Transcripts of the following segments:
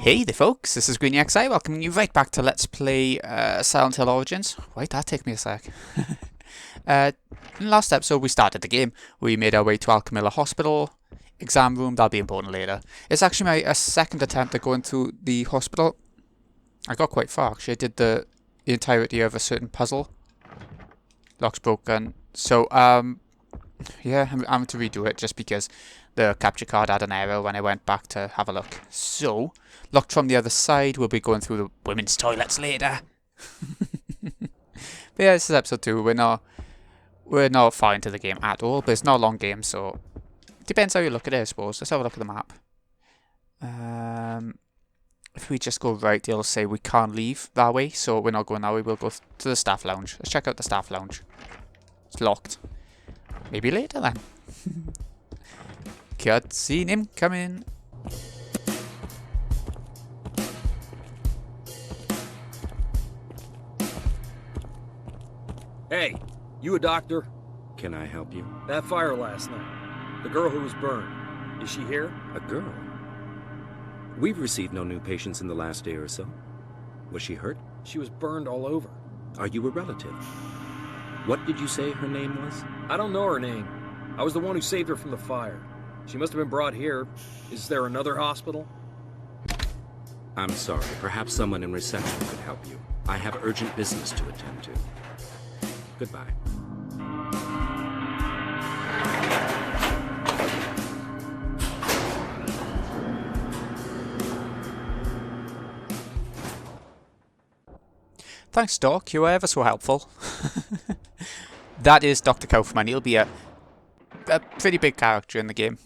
Hey there folks, this is GreenyXI, welcoming you right back to Let's Play Silent Hill Origins. Why'd that take me a sec? In the last episode we started the game. We made our way to Alchemilla Hospital, exam room, that'll be important later. It's actually my second attempt at going through the hospital. I got quite far actually, I did the entirety of a certain puzzle. Lock's broken. So, yeah, I'm having to redo it just because the capture card had an error when I went back to have a look. So, locked from the other side, we'll be going through the women's toilets later. But yeah, this is episode 2. We're not far into the game at all, but it's not a long game, so it depends how you look at it, I suppose. Let's have a look at the map. If we just go right, it'll say we can't leave that way, so we're not going that way. We'll go to the staff lounge. Let's check out the staff lounge. It's locked. Maybe later then. Cutscene him coming. Hey, you a doctor? Can I help you? That fire last night. The girl who was burned. Is she here? A girl? We've received no new patients in the last day or so. Was she hurt? She was burned all over. Are you a relative? What did you say her name was? I don't know her name. I was the one who saved her from the fire. She must have been brought here. Is there another hospital? I'm sorry. Perhaps someone in reception could help you. I have urgent business to attend to. Goodbye. Thanks, Doc. You were ever so helpful. That is Dr. Kaufman. He'll be a pretty big character in the game.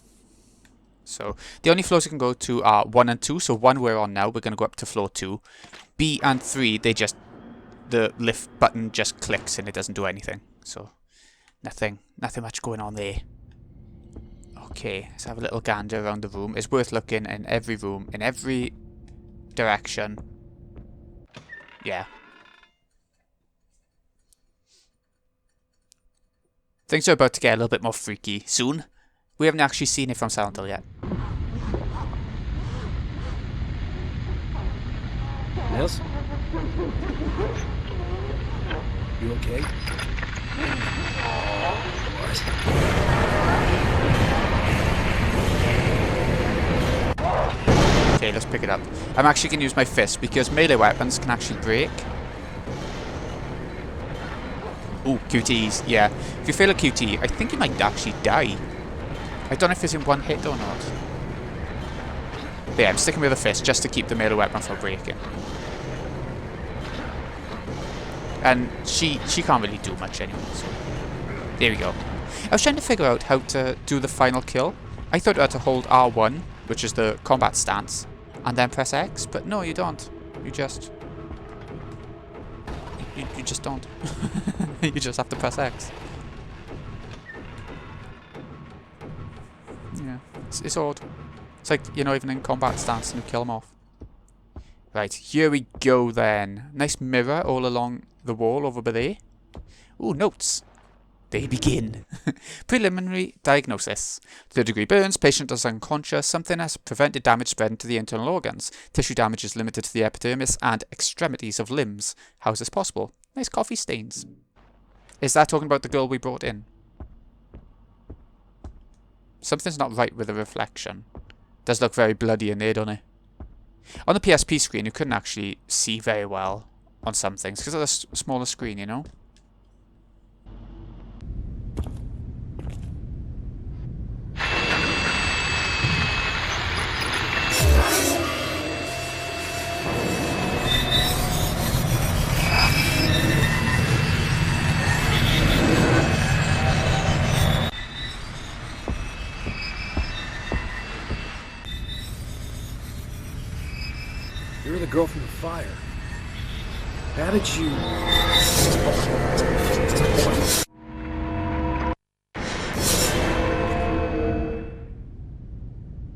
So, the only floors you can go to are 1 and 2. So, 1 we're on now. We're going to go up to floor 2. B and 3, the lift button just clicks and it doesn't do anything. So, nothing much going on there. Okay, let's have a little gander around the room. It's worth looking in every room, in every direction. Yeah. Things are about to get a little bit more freaky soon. We haven't actually seen it from Silent Hill yet. Yes? You okay? What? Okay, let's pick it up. I'm actually going to use my fist because melee weapons can actually break. Ooh, QTs, yeah. If you fail a QT, I think you might actually die. I don't know if it's in one hit or not. But yeah, I'm sticking with a fist just to keep the melee weapon from breaking. And she can't really do much anyway, so there we go. I was trying to figure out how to do the final kill. I thought you had to hold R1, which is the combat stance, and then press X, but no, you don't. You just don't. You just have to press X. Yeah, it's odd. It's like you're not even in combat stance and you kill them off. Right, here we go then. Nice mirror all along the wall over by there. Ooh, notes. They begin. Preliminary diagnosis. Third-degree burns, patient is unconscious, something has prevented damage spreading to the internal organs. Tissue damage is limited to the epidermis and extremities of limbs. How is this possible? Nice coffee stains. Is that talking about the girl we brought in? Something's not right with the reflection. Does look very bloody in there, doesn't it? On the PSP screen, you couldn't actually see very well on some things because of the smaller screen, you know? You're the girl from the fire. How did you...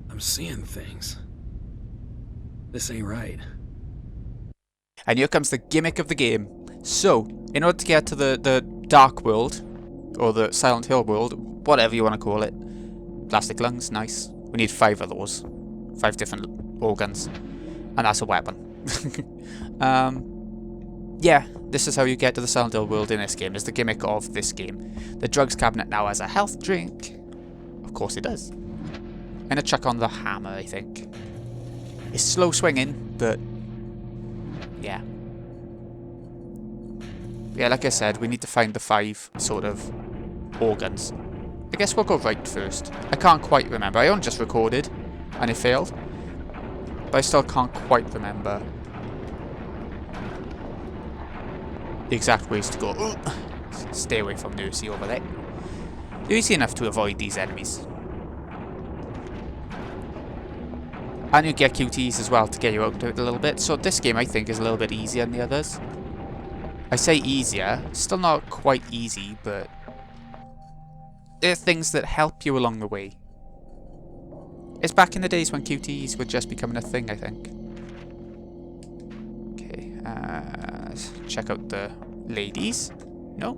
I'm seeing things. This ain't right. And here comes the gimmick of the game. So, in order to get to the dark world, or the Silent Hill world, whatever you want to call it, plastic lungs, nice. We need 5 of those. 5 different organs. And that's a weapon. Yeah, this is how you get to the Silent Hill world in this game. Is the gimmick of this game. The drugs cabinet now has a health drink. Of course it does. And a chuck on the hammer, I think. It's slow swinging, but yeah. Yeah, like I said, we need to find the 5 sort of organs. I guess we'll go right first. I can't quite remember. I only just recorded and it failed. But I still can't quite remember the exact ways to go. Ugh. Stay away from Nursey over there. You're easy enough to avoid these enemies. And you get QTEs as well to get you out of it a little bit. So this game I think is a little bit easier than the others. I say easier, still not quite easy, but there are things that help you along the way. It's back in the days when QTEs were just becoming a thing, I think. Okay, let's check out the ladies. No.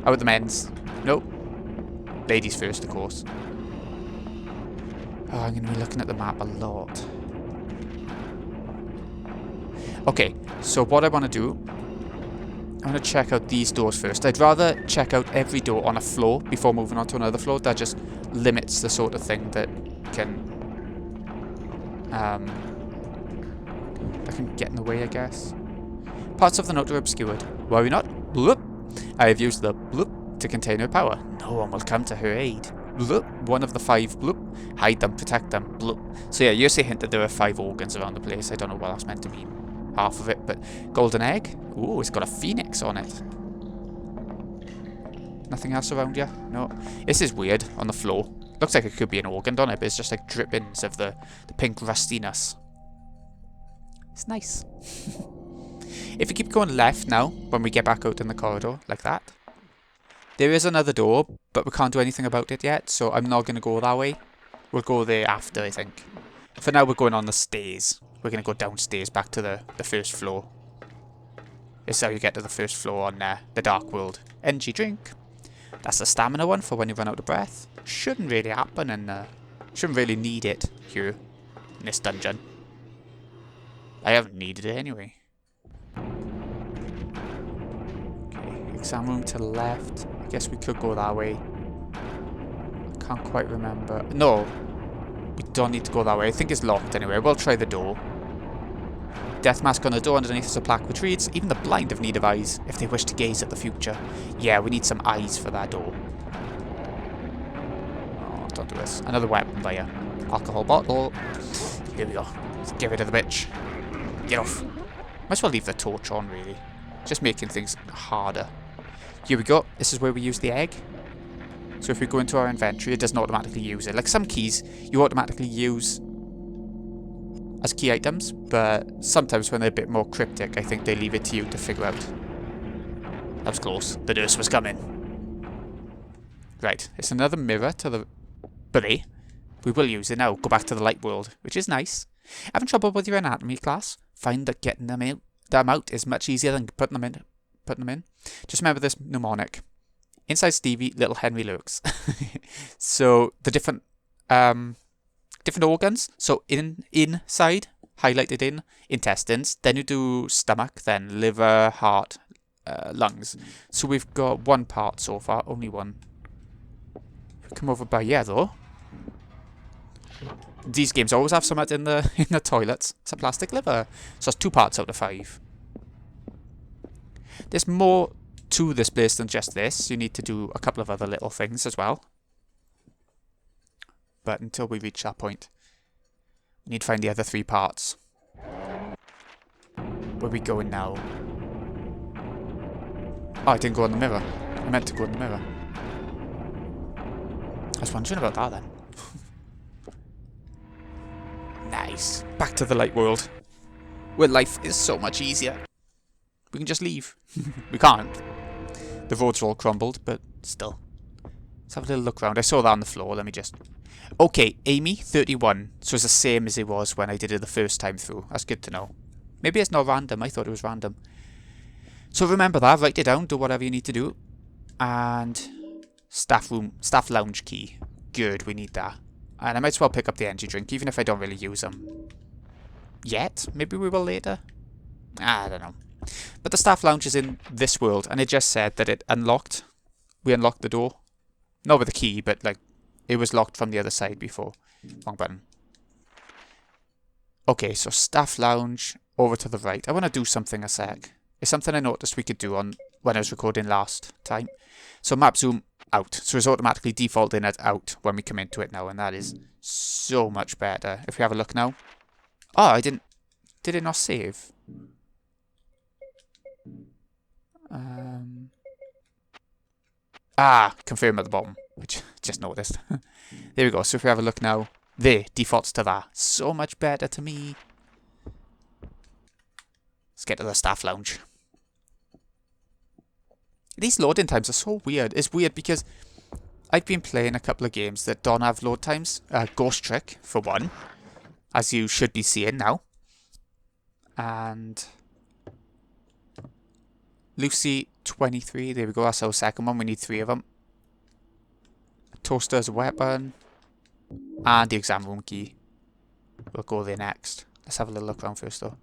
How about the men's? No. Ladies first, of course. Oh, I'm going to be looking at the map a lot. Okay, so what I want to do, I want to check out these doors first. I'd rather check out every door on a floor before moving on to another floor. That just limits the sort of thing that can get in the way, I guess. Parts of the note are obscured. Worry not. Bloop. I have used the bloop to contain her power. No one will come to her aid. Bloop. One of the 5 bloop. Hide them, protect them. Bloop. So yeah, you see hint that there are 5 organs around the place. I don't know what that's meant to mean. Half of it, but golden egg. Ooh, it's got a phoenix on it. Nothing else around you? No. This is weird on the floor. Looks like it could be an organ on it, but it's just like drippings of the pink rustiness. It's nice. If we keep going left now, when we get back out in the corridor, like that, there is another door, but we can't do anything about it yet, so I'm not going to go that way. We'll go there after, I think. For now, we're going on the stairs. We're going to go downstairs back to the first floor. This is how you get to the first floor on the Dark World. Energy drink. That's the stamina one for when you run out of breath. Shouldn't really happen and shouldn't really need it here in this dungeon. I haven't needed it anyway. Okay, exam room to the left. I guess we could go that way. Can't quite remember. No, we don't need to go that way. I think it's locked anyway. We'll try the door. Death mask on the door underneath is a plaque which reads, even the blind have need of eyes if they wish to gaze at the future. Yeah, we need some eyes for that door. Oh, don't do this. Another weapon there. Alcohol bottle. Here we go. Let's get rid of the bitch. Get off. Might as well leave the torch on, really. Just making things harder. Here we go. This is where we use the egg. So if we go into our inventory, it doesn't automatically use it. Like some keys, you automatically use as key items, but sometimes when they're a bit more cryptic, I think they leave it to you to figure out. That was close. The nurse was coming. Right, it's another mirror to the... Buddy, we will use it now. Go back to the light world, which is nice. Having trouble with your anatomy class? Find that getting them out is much easier than putting them in. Just remember this mnemonic. Inside Stevie, little Henry lurks. So the different organs. So inside, highlighted in, intestines. Then you do stomach, then liver, heart, lungs. So we've got one part so far, only one. Come over by here though. These games always have something in the toilets. It's a plastic liver. So it's 2 parts out of 5. There's more to this place than just this. You need to do a couple of other little things as well. But until we reach that point, we need to find the other 3 parts. Where are we going now? Oh, I didn't go in the mirror. I meant to go in the mirror. I was wondering about that then. Nice. Back to the light world. Where life is so much easier. We can just leave. We can't. The roads are all crumbled, but still. Let's have a little look around. I saw that on the floor. Let me just... Okay, Amy, 31. So it's the same as it was when I did it the first time through. That's good to know. Maybe it's not random. I thought it was random. So remember that. Write it down. Do whatever you need to do. And... Staff lounge key. Good, we need that. And I might as well pick up the energy drink, even if I don't really use them. yet. Maybe we will later. I don't know. But the staff lounge is in this world, and it just said that it unlocked. We unlocked the door. Not with a key, but like it was locked from the other side before. Wrong button. Okay, so staff lounge over to the right. I want to do something a sec. It's something I noticed we could do on when I was recording last time. So map zoom out. So it's automatically defaulting at out when we come into it now, and that is so much better. If we have a look now. Oh, I didn't. Did it not save? Confirm at the bottom, which just noticed. There we go. So if we have a look now, there, defaults to that. So much better to me. Let's get to the staff lounge. These loading times are so weird. It's weird because I've been playing a couple of games that don't have load times. Ghost Trick, for one, as you should be seeing now. And Lucy 23, there we go, that's our second one, we need 3 of them. Toaster as a weapon. And the exam room key. We'll go there next. Let's have a little look around first though.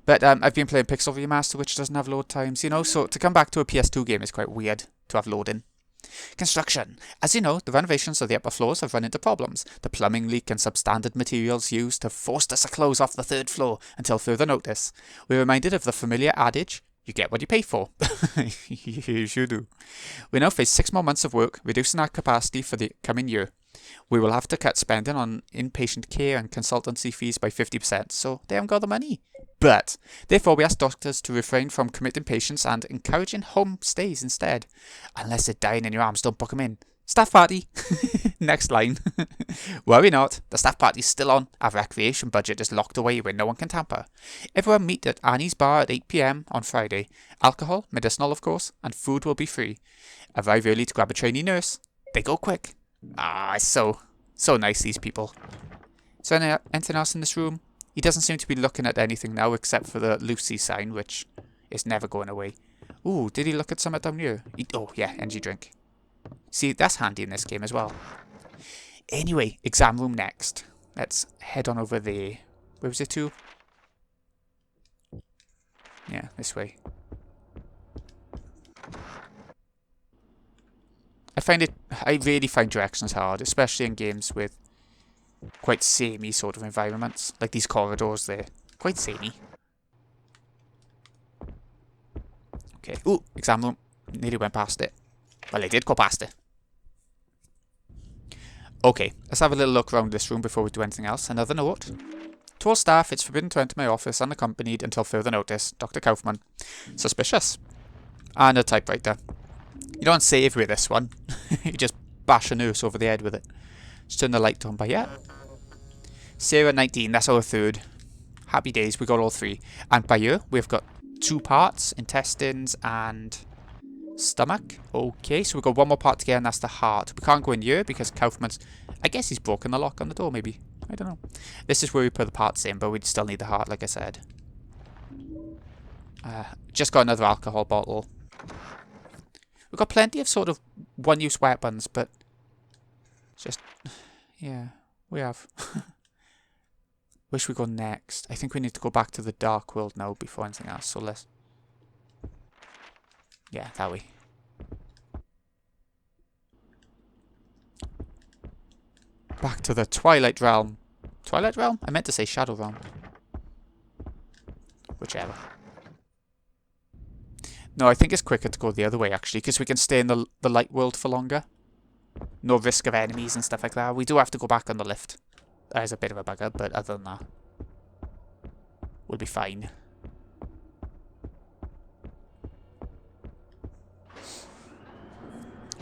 But I've been playing Pixel Remaster, which doesn't have load times, you know, so to come back to a PS2 game is quite weird to have loading. Construction. As you know, the renovations of the upper floors have run into problems. The plumbing leak and substandard materials used have forced us to close off the 3rd floor until further notice. We're reminded of the familiar adage, you get what you pay for. You sure do. We now face 6 more months of work, reducing our capacity for the coming year. We will have to cut spending on inpatient care and consultancy fees by 50%, so they haven't got the money. But, therefore we ask doctors to refrain from committing patients and encouraging home stays instead. Unless they're dying in your arms, don't book them in. Staff party. Next line. Worry not, the staff party's still on. Our recreation budget is locked away where no one can tamper. Everyone meet at Annie's bar at 8 PM on Friday. Alcohol, medicinal of course, and food will be free. Arrive early to grab a trainee nurse. They go quick. It's so nice, these people. Is there anything else in this room? He doesn't seem to be looking at anything now except for the Lucy sign, which is never going away. Ooh, did he look at something down here? Oh, yeah, energy drink. See, that's handy in this game as well. Anyway, exam room next. Let's head on over there. Where was it to? Yeah, this way. I really find directions hard, especially in games with quite samey sort of environments. Like these corridors there. Quite samey. Okay. Ooh, exam room. Nearly went past it. Well, I did go past it. Okay, let's have a little look around this room before we do anything else. Another note. To all staff, it's forbidden to enter my office unaccompanied until further notice. Dr. Kaufman. Suspicious. And a typewriter. You don't save with this one. You just bash a nurse over the head with it. Just turn the light on by yeah. Sarah 19, that's our 3rd. Happy days, we got all 3. And by here, we've got 2 parts, intestines and stomach. Okay, so we've got 1 more part to get, and that's the heart. We can't go in here because Kaufman's, I guess he's broken the lock on the door, maybe. I don't know. This is where we put the parts in, but we'd still need the heart, like I said. Just got another alcohol bottle. We've got plenty of sort of one-use weapons, but just, yeah, we have. Where should we go next? I think we need to go back to the dark world now before anything else, so let's, yeah, that way. Back to the Twilight Realm. Twilight Realm? I meant to say Shadow Realm. Whichever. No, I think it's quicker to go the other way, actually, because we can stay in the light world for longer. No risk of enemies and stuff like that. We do have to go back on the lift. That is a bit of a bugger, but other than that, we'll be fine.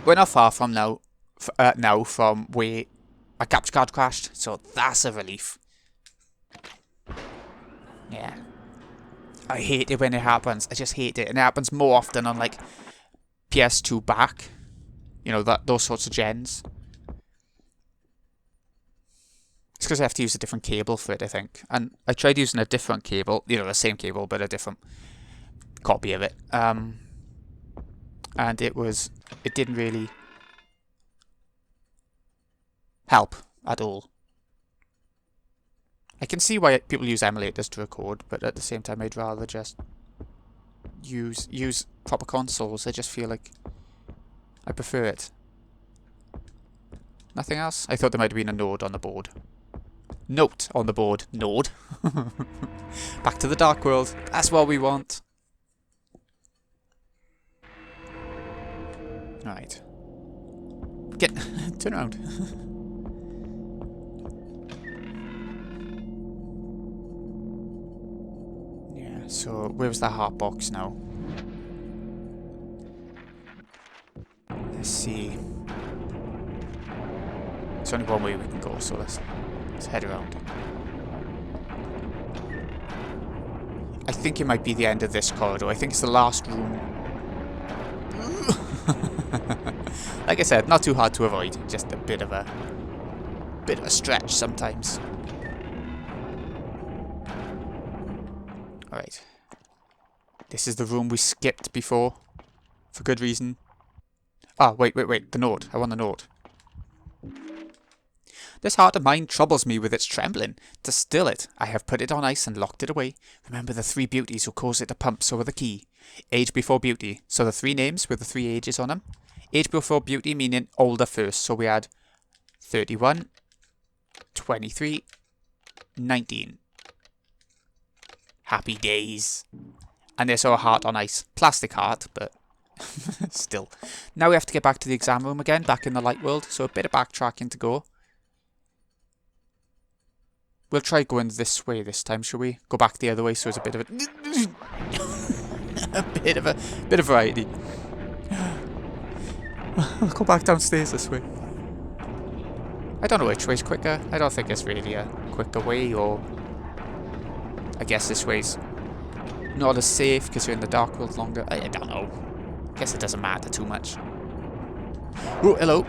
We're not far from now from where my capture card crashed, so that's a relief. Yeah. I hate it when it happens. I just hate it. And it happens more often on, like, PS2 back. You know, those sorts of gens. It's because I have to use a different cable for it, I think. And I tried using a different cable. You know, the same cable, but a different copy of it. And it didn't really help at all. I can see why people use emulators to record, but at the same time I'd rather just use proper consoles. I just feel like I prefer it. Nothing else? I thought there might have been a node on the board. Note on the board. Node. Back to the dark world. That's what we want. Right. Get... turn around. Yeah, so where's that heart box now? Let's see. There's only one way we can go, so let's head around. I think it might be the end of this corridor. I think it's the last room. Like I said, not too hard to avoid. Just a bit of a stretch sometimes. Alright. This is the room we skipped before. For good reason. Ah, wait. The note. I want the note. This heart of mine troubles me with its trembling. To still it, I have put it on ice and locked it away. Remember the 3 beauties who caused it to pump so with the key. Age before beauty. So the 3 names with the 3 ages on them. Age before beauty meaning older first. So we had 31, 23, 19. Happy days. And there's our heart on ice. Plastic heart, but still. Now we have to get back to the exam room again, back in the light world. So a bit of backtracking to go. We'll try going this way this time, shall we? Go back the other way so it's a bit of a... a bit of variety. I'll go back downstairs this way. I don't know which way's quicker. I don't think it's really a quicker way, or... I guess this way's not as safe because you're in the dark world longer. I don't know. I guess it doesn't matter too much. Oh, hello.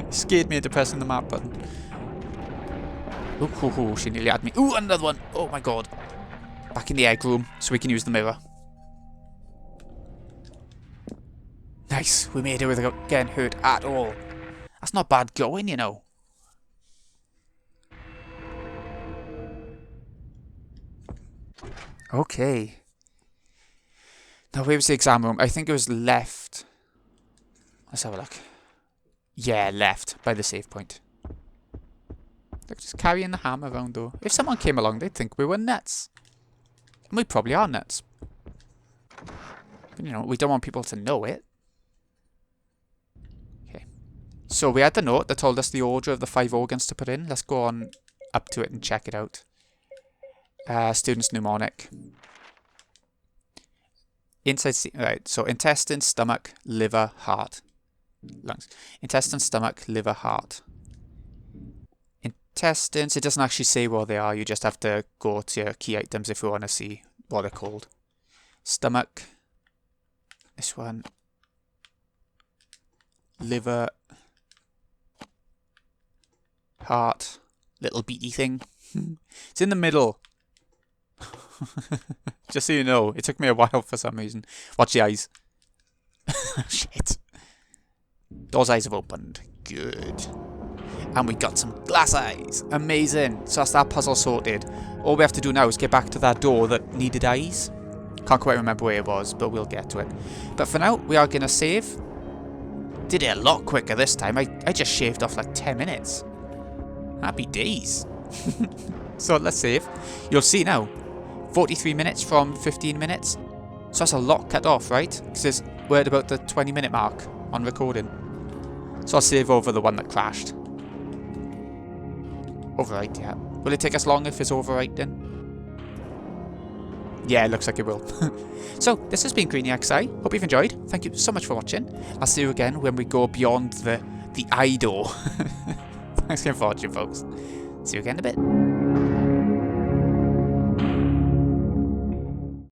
Scared me into pressing the map button. Ooh, she nearly had me. Ooh, another one. Oh my god. Back in the egg room so we can use the mirror. Nice. We made it without getting hurt at all. That's not bad going, you know. Okay. Now, where was the exam room? I think it was left. Let's have a look. Yeah, left by the save point. Look, just carrying the hammer around though. If someone came along, they'd think we were nuts. And we probably are nuts. But, you know, we don't want people to know it. Okay. So we had the note that told us the order of the 5 organs to put in. Let's go on up to it and check it out. Student's mnemonic. Right, so intestine, stomach, liver, heart. Lungs. Intestine, stomach, liver, heart. Intestines, it doesn't actually say what they are. You just have to go to your key items if you want to see what they're called. Stomach. This one. Liver. Heart. Little beady thing. It's in the middle. Just so you know, it took me a while for some reason. Watch the eyes. Shit. Those eyes have opened. Good. And we got some glass eyes. Amazing. So that's that puzzle sorted. All we have to do now is get back to that door that needed eyes. Can't quite remember where it was, but we'll get to it. But for now, we are going to save. Did it a lot quicker this time. I just shaved off like 10 minutes. Happy days. So let's save. You'll see now. 43 minutes from 15 minutes. So that's a lot cut off, right? Because we're at about the 20-minute mark on recording. So I'll save over the one that crashed. Overwrite, yeah. Will it take us long if it's overwriting? Yeah, it looks like it will. So, this has been GreenyXI. Hope you've enjoyed. Thank you so much for watching. I'll see you again when we go beyond the eye door. Thanks for watching, folks. See you again in a bit.